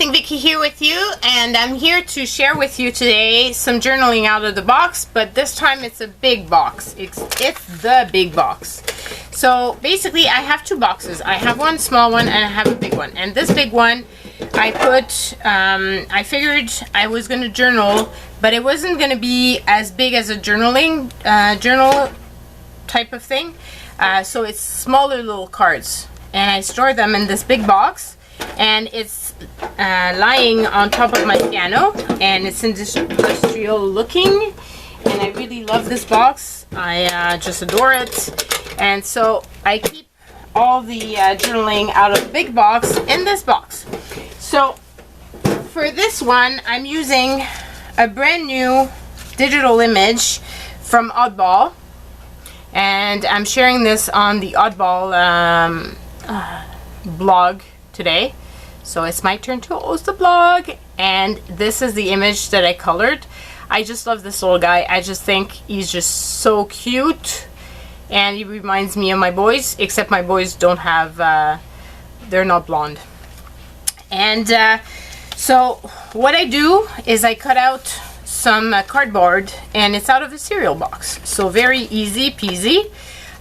morning, Vicky here with you, and I'm here to share with you today some journaling out of the box, but this time it's a big box. It's the big box. So basically I have two boxes. I have one small one and I have a big one. And this big one I put, I figured I was going to journal, but it wasn't going to be as big as a journaling journal type of thing. So it's smaller little cards. And I store them in this big box. And it's lying on top of my piano, and it's industrial looking, and I really love this box. I just adore it. And so I keep all the journaling out of the big box in this box. So for this one, I'm using a brand new digital image from Oddball, and I'm sharing this on the Oddball blog today. So it's my turn to host the blog, and this is the image that I colored. I just love this little guy. I just think he's just so cute, and he reminds me of my boys, except my boys don't have, they're not blonde. And so what I do is I cut out some cardboard, and it's out of a cereal box. So very easy peasy.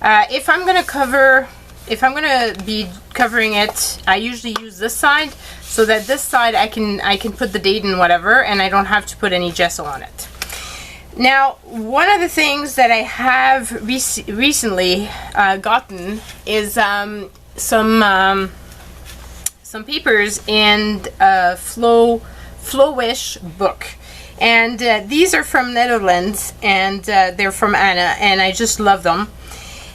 If I'm gonna be covering it, I usually use this side, so that this side I can put the date and whatever, and I don't have to put any gesso on it. Now, one of the things that I have recently gotten is some papers in a Flowish book, and these are from Netherlands, and they're from Anna, and I just love them.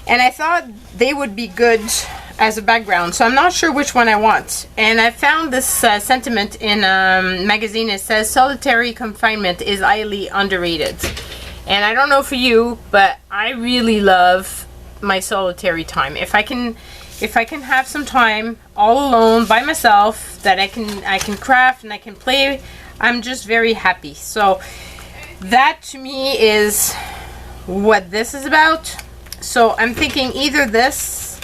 And I thought they would be good as a background, so I'm not sure which one I want. And I found this sentiment in a magazine. It says solitary confinement is highly underrated. And I don't know for you, but I really love my solitary time. If I can have some time all alone by myself that I can craft and I can play, I'm just very happy. So that to me is what this is about. So I'm thinking either this,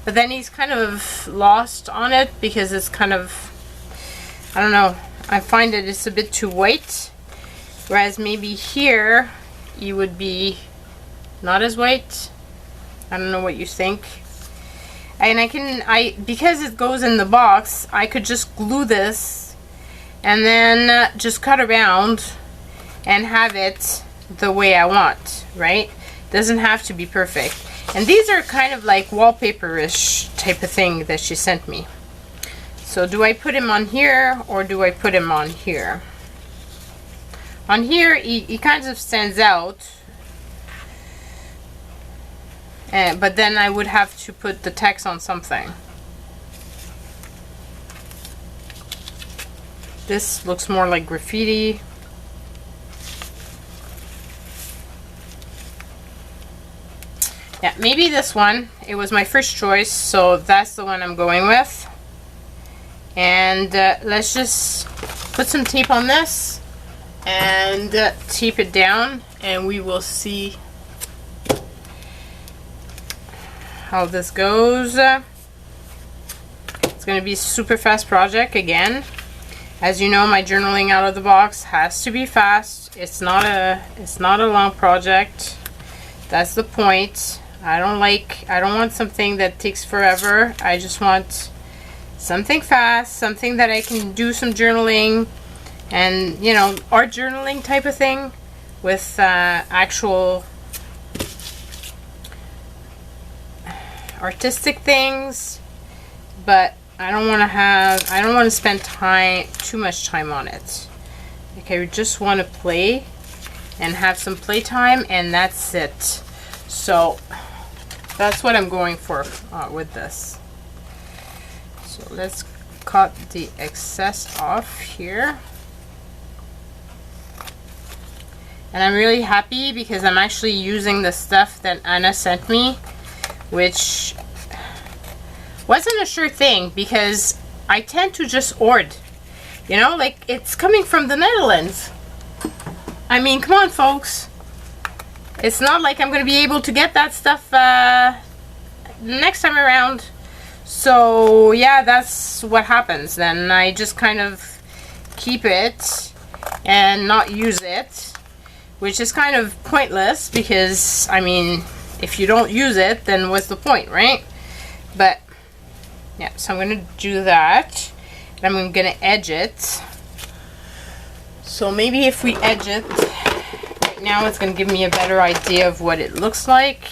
but then he's kind of lost on it because it's kind of, I don't know, I find that it's a bit too white, whereas maybe here you would be not as white. I don't know what you think. And because it goes in the box, I could just glue this and then just cut around and have it the way I want, right? Doesn't have to be perfect. And these are kind of like wallpaper-ish type of thing that she sent me. So do I put him on here or do I put him on here? On here he kind of stands out, but then I would have to put the text on something. This looks more like graffiti. Yeah, maybe this one. It was my first choice, so that's the one I'm going with. And let's just put some tape on this and tape it down, and we will see how this goes. It's going to be a super fast project again. As you know, my journaling out of the box has to be fast. It's not a long project. That's the point. I don't want something that takes forever. I just want something fast, something that I can do some journaling and, you know, art journaling type of thing with actual artistic things. But I don't want to spend too much time on it. Like, I just want to play and have some playtime, and that's it. So that's what I'm going for with this. So let's cut the excess off here. And I'm really happy because I'm actually using the stuff that Anna sent me, which wasn't a sure thing because I tend to just hoard. You know, like, it's coming from the Netherlands. I mean, come on, folks. It's not like I'm going to be able to get that stuff next time around. So, yeah, that's what happens. Then I just kind of keep it and not use it, which is kind of pointless because, I mean, if you don't use it, then what's the point, right? But yeah, so I'm going to do that. And I'm going to edge it. So maybe if we edge it right now, it's going to give me a better idea of what it looks like.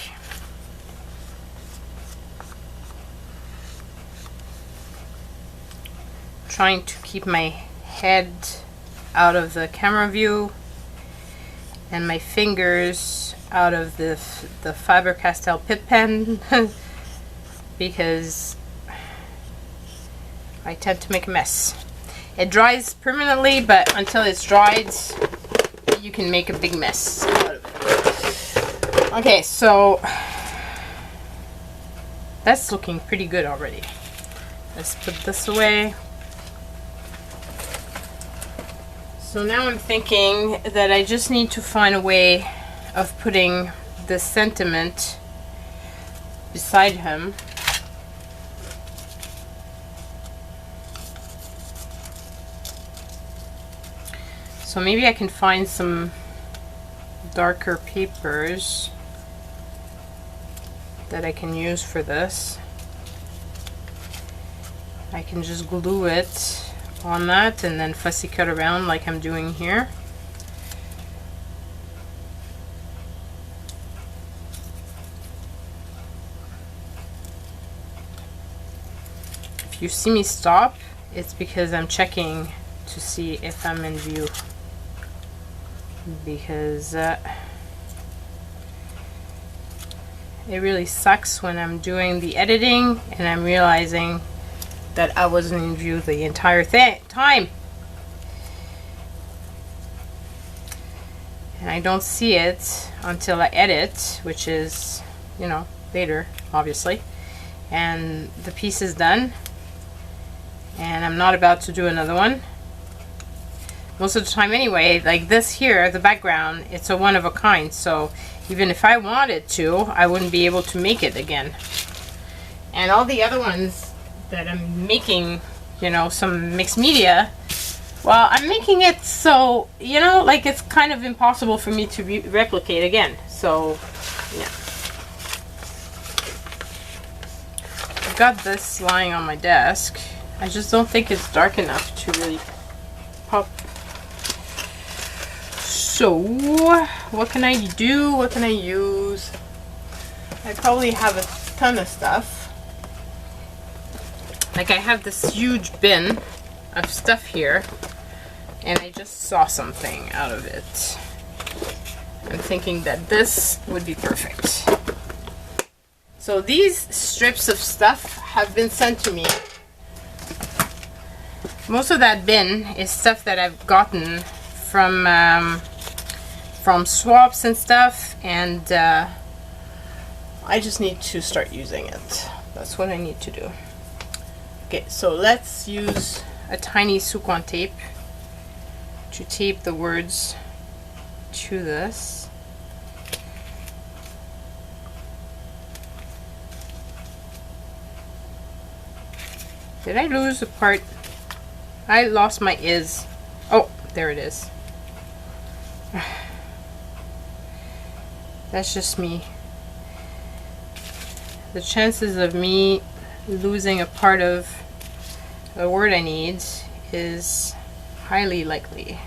Trying to keep my head out of the camera view and my fingers out of the Faber-Castell Pip pen because I tend to make a mess. It dries permanently, but until it's dried, you can make a big mess out of it. Okay, so that's looking pretty good already. Let's put this away. So now I'm thinking that I just need to find a way of putting the sentiment beside him. So maybe I can find some darker papers that I can use for this. I can just glue it on that and then fussy cut around like I'm doing here. If you see me stop, it's because I'm checking to see if I'm in view, because it really sucks when I'm doing the editing and I'm realizing that I wasn't in view the entire time. And I don't see it until I edit, which is, you know, later, obviously. And the piece is done. And I'm not about to do another one. Most of the time anyway, like this here, the background, it's a one of a kind. So even if I wanted to, I wouldn't be able to make it again. And all the other ones that I'm making, you know, some mixed media, well, I'm making it so, you know, like it's kind of impossible for me to replicate again. So, yeah. I've got this lying on my desk. I just don't think it's dark enough to really pop. So, what can I do? What can I use? I probably have a ton of stuff. Like I have this huge bin of stuff here, and I just saw something out of it. I'm thinking that this would be perfect. So these strips of stuff have been sent to me. Most of that bin is stuff that I've gotten from swaps and stuff, and I just need to start using it. That's what I need to do. Okay, so let's use a tiny Suquan tape to tape the words to this. Did I lose a part? I lost my is. Oh, there it is. That's just me. The chances of me losing a part of a word I need is highly likely.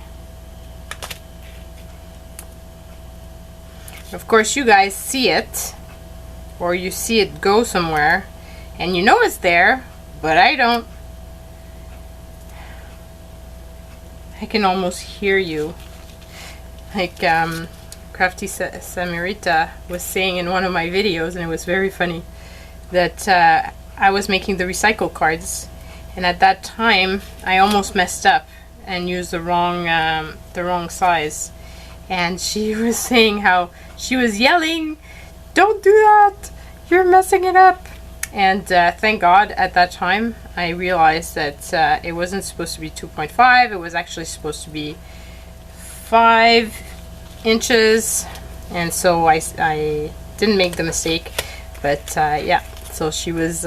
Of course, you guys see it, or you see it go somewhere, and you know it's there, but I don't. I can almost hear you. Like Crafty Samarita was saying in one of my videos, and it was very funny, that I was making the recycle cards, and at that time I almost messed up and used the wrong size, and she was saying how she was yelling, "Don't do that, you're messing it up." And thank God at that time I realized that it wasn't supposed to be 2.5, it was actually supposed to be 5 inches, and so I didn't make the mistake. But yeah, so she was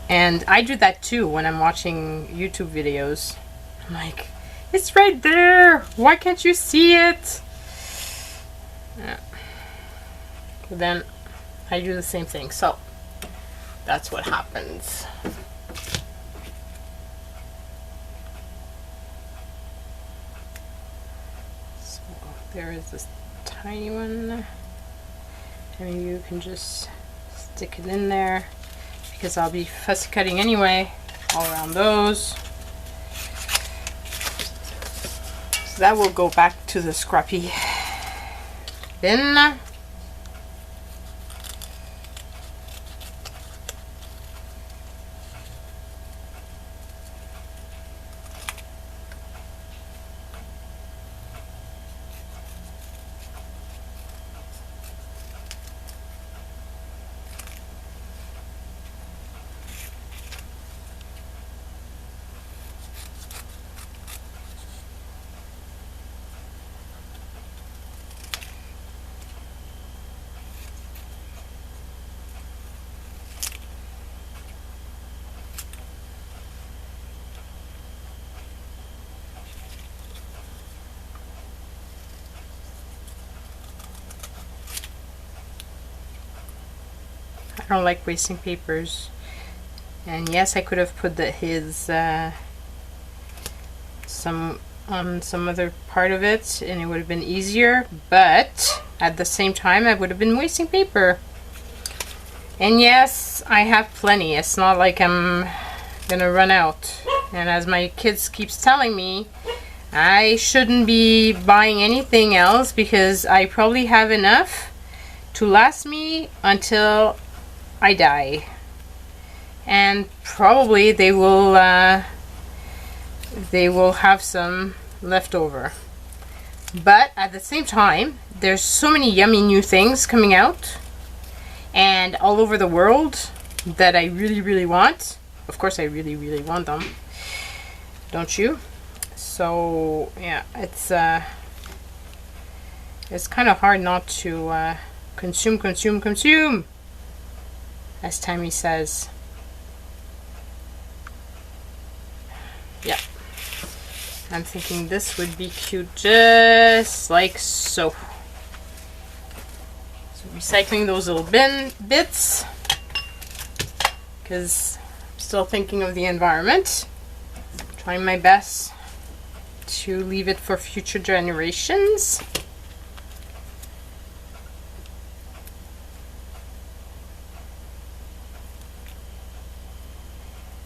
And I do that too when I'm watching YouTube videos. I'm like, it's right there. Why can't you see it? Yeah. But then I do the same thing. So that's what happens. So there is this tiny one. And you can just stick it in there because I'll be fussy cutting anyway all around those. So that will go back to the scrappy bin. I don't like wasting papers. And yes, I could have put his some on some other part of it and it would have been easier, but at the same time I would have been wasting paper. And yes, I have plenty. It's not like I'm gonna run out. And as my kids keeps telling me, I shouldn't be buying anything else because I probably have enough to last me until I die. And probably they will have some left over. But at the same time, there's so many yummy new things coming out and all over the world that I really want. Of course I really want them, don't you? So yeah, it's kind of hard not to consume, as Tammy says. Yeah, I'm thinking this would be cute just like so. So recycling those little bits because I'm still thinking of the environment. Trying my best to leave it for future generations.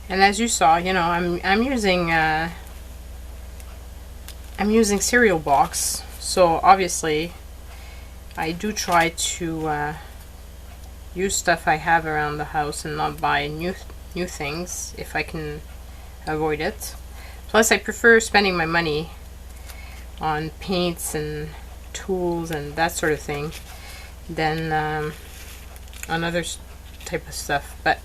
And as you saw, you know, I'm using cereal box, so obviously I do try to use stuff I have around the house and not buy new things if I can avoid it. Plus, I prefer spending my money on paints and tools and that sort of thing than on other type of stuff. But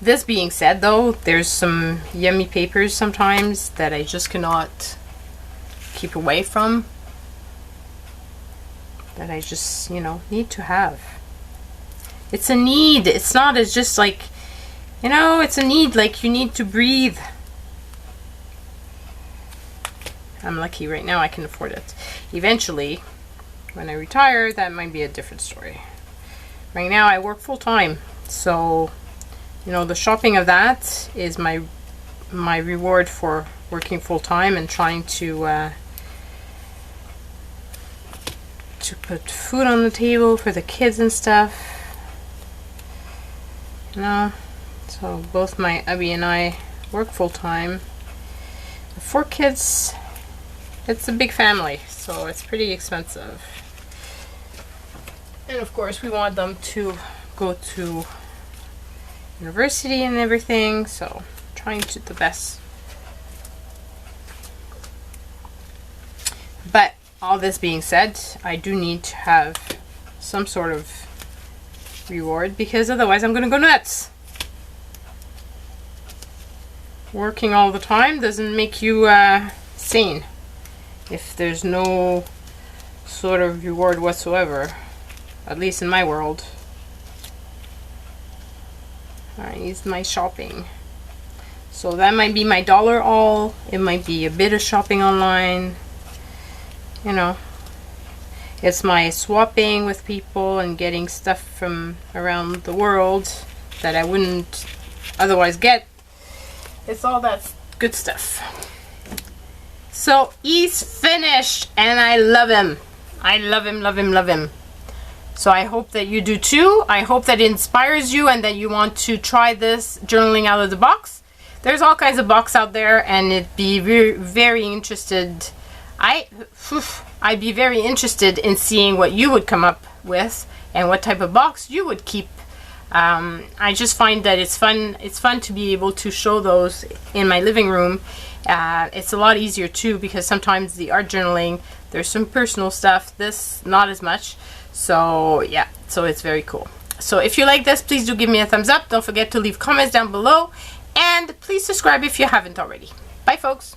this being said, though, there's some yummy papers sometimes that I just cannot keep away from, that I just, you know, need to have. It's a need. It's not as just like, you know, it's a need, like you need to breathe. I'm lucky right now I can afford it. Eventually, when I retire, that might be a different story. Right now I work full-time, so you know, the shopping of that is my reward for working full-time and trying to put food on the table for the kids and stuff. You know, so both my hubby and I work full-time. The 4 kids, it's a big family, so it's pretty expensive. And of course we want them to go to university and everything, so trying to do the best. But all this being said, I do need to have some sort of reward because otherwise I'm gonna go nuts. Working all the time doesn't make you sane if there's no sort of reward whatsoever, at least in my world. I use my shopping. So that might be my dollar haul. It might be a bit of shopping online. You know, it's my swapping with people and getting stuff from around the world that I wouldn't otherwise get. It's all that good stuff. So he's finished and I love him. I love him, love him, love him. So I hope that you do too. I hope that it inspires you and that you want to try this journaling out of the box. There's all kinds of box out there, and it'd be very interested. I'd be very interested in seeing what you would come up with and what type of box you would keep. I just find that it's fun. It's fun to be able to show those in my living room. It's a lot easier too, because sometimes the art journaling, there's some personal stuff. This not as much. So yeah, so it's very cool. So if you like this, please do give me a thumbs up. Don't forget to leave comments down below. And please subscribe if you haven't already. Bye, folks.